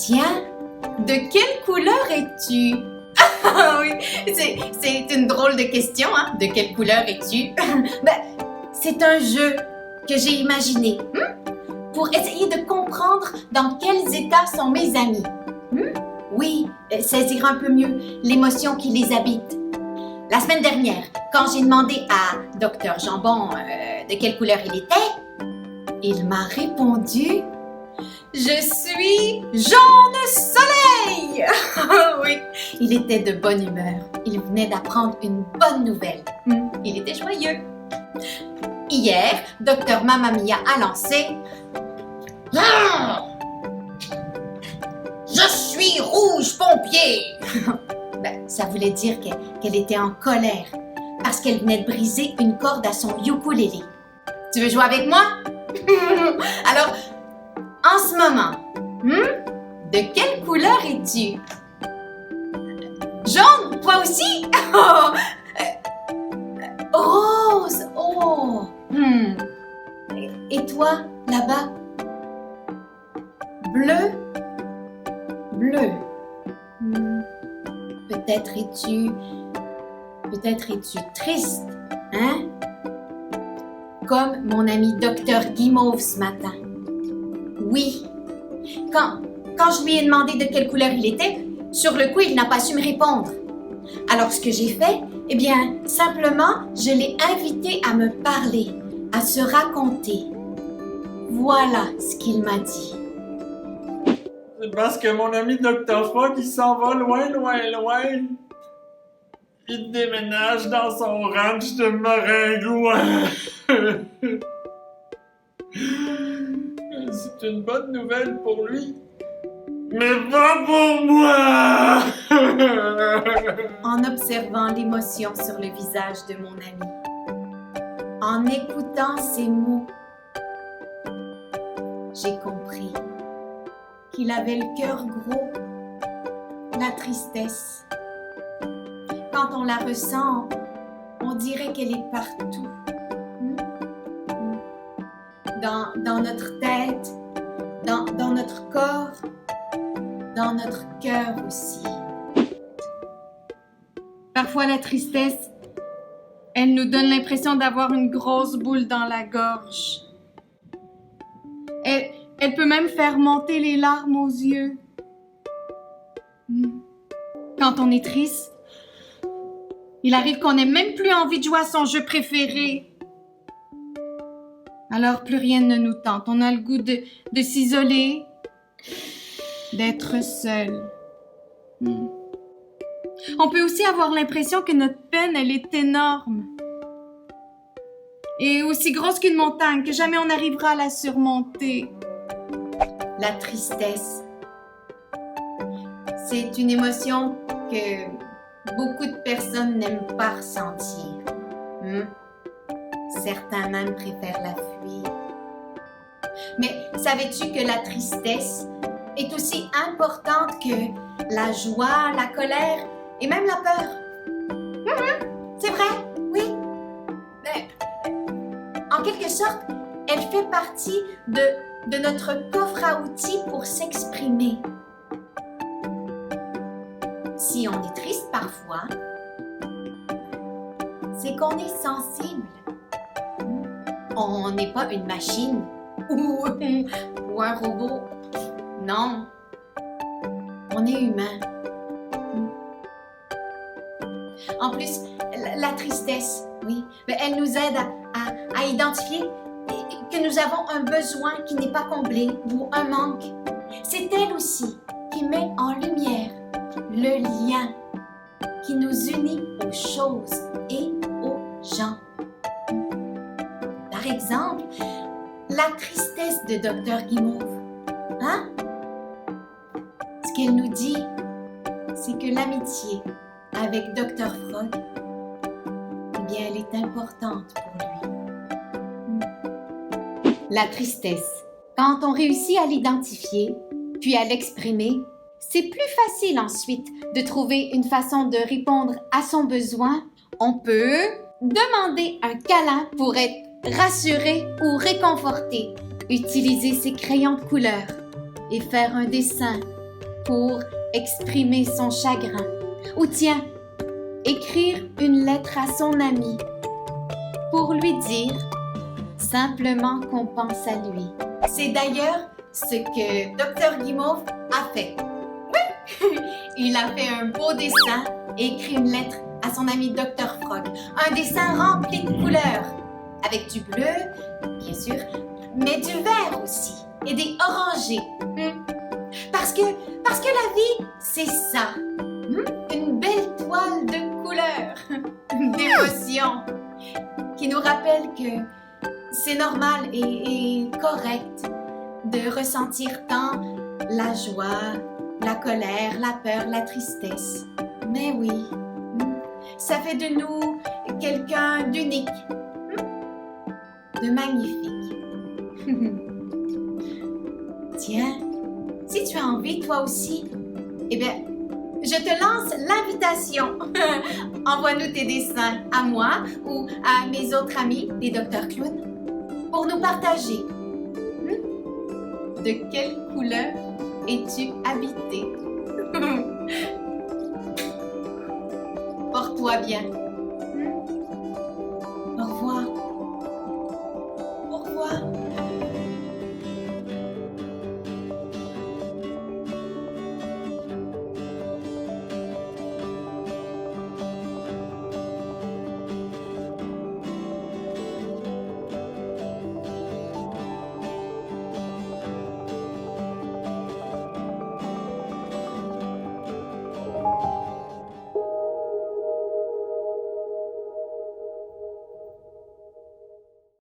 Tiens, de quelle couleur es-tu? Ah oui, c'est une drôle de question, hein? De quelle couleur es-tu? Ben, c'est un jeu que j'ai imaginé pour essayer de comprendre dans quels états sont mes amis. Oui, saisir un peu mieux l'émotion qui les habite. La semaine dernière, quand j'ai demandé à Dr Jambon de quelle couleur il était, il m'a répondu « Je suis jaune soleil !» Oui, il était de bonne humeur. Il venait d'apprendre une bonne nouvelle. Il était joyeux. Hier, Dr Mamma Mia a lancé « Je suis rouge pompier !» Ben, ça voulait dire qu'elle était en colère parce qu'elle venait de briser une corde à son ukulélé. Tu veux jouer avec moi? Alors, en ce moment, de quelle couleur es-tu? Jaune, toi aussi? Rose, oh! Et toi, là-bas? Bleu? Bleu. Peut-être es-tu triste, hein? Comme mon ami Dr Guimauve ce matin. Oui. Quand je lui ai demandé de quelle couleur il était, sur le coup, il n'a pas su me répondre. Alors, ce que j'ai fait, eh bien, simplement, je l'ai invité à me parler, à se raconter. Voilà ce qu'il m'a dit. C'est parce que mon ami Dr Frog, il s'en va loin, loin, loin. Il déménage dans son ranch de Maringouin. C'est une bonne nouvelle pour lui, mais pas pour moi. En observant l'émotion sur le visage de mon ami, en écoutant ses mots, j'ai compris qu'il avait le cœur gros, la tristesse. Quand on la ressent, on dirait qu'elle est partout. Dans notre tête, dans notre corps, dans notre cœur aussi. Parfois, la tristesse, elle nous donne l'impression d'avoir une grosse boule dans la gorge. Elle peut même faire monter les larmes aux yeux. Quand on est triste, il arrive qu'on n'ait même plus envie de jouer à son jeu préféré. Alors plus rien ne nous tente. On a le goût de s'isoler, d'être seul. On peut aussi avoir l'impression que notre peine, elle est énorme. Et aussi grosse qu'une montagne, que jamais on n'arrivera à la surmonter. La tristesse, c'est une émotion que beaucoup de personnes n'aiment pas ressentir. Certains même préfèrent la fuir. Mais savais-tu que la tristesse est aussi importante que la joie, la colère et même la peur? C'est vrai, oui. Mais, en quelque sorte, elle fait partie de notre coffre à outils pour s'exprimer. Si on est triste parfois, c'est qu'on est sensible. On n'est pas une machine ou un robot. Non, on est humain. En plus, la tristesse, oui, elle nous aide à identifier que nous avons un besoin qui n'est pas comblé ou un manque. C'est elle aussi qui met en lumière le lien qui nous unit aux choses et aux gens. Par exemple, la tristesse de Dr Guimauve. Ce qu'elle nous dit, c'est que l'amitié avec Dr Frog, eh bien, elle est importante pour lui. La tristesse, quand on réussit à l'identifier, puis à l'exprimer, c'est plus facile ensuite de trouver une façon de répondre à son besoin. On peut demander un câlin pour être rassuré ou réconforté, utiliser ses crayons de couleur et faire un dessin pour exprimer son chagrin. Ou tiens, écrire une lettre à son ami pour lui dire simplement qu'on pense à lui. C'est d'ailleurs ce que Dr Guimauve a fait. Oui, il a fait un beau dessin et écrit une lettre à son ami Dr Frog. Un dessin rempli de couleurs, avec du bleu, bien sûr, mais du vert aussi, et des orangés. Parce que la vie, c'est ça. Une belle toile de couleurs, d'émotions, qui nous rappelle que c'est normal et correct de ressentir tant la joie, la colère, la peur, la tristesse. Mais oui, ça fait de nous quelqu'un d'unique, de magnifique. Tiens, si tu as envie toi aussi, eh bien, je te lance l'invitation. Envoie-nous tes dessins à moi ou à mes autres amis, les Dr Clown, pour nous partager. De quelle couleur es-tu habité? Porte-toi bien.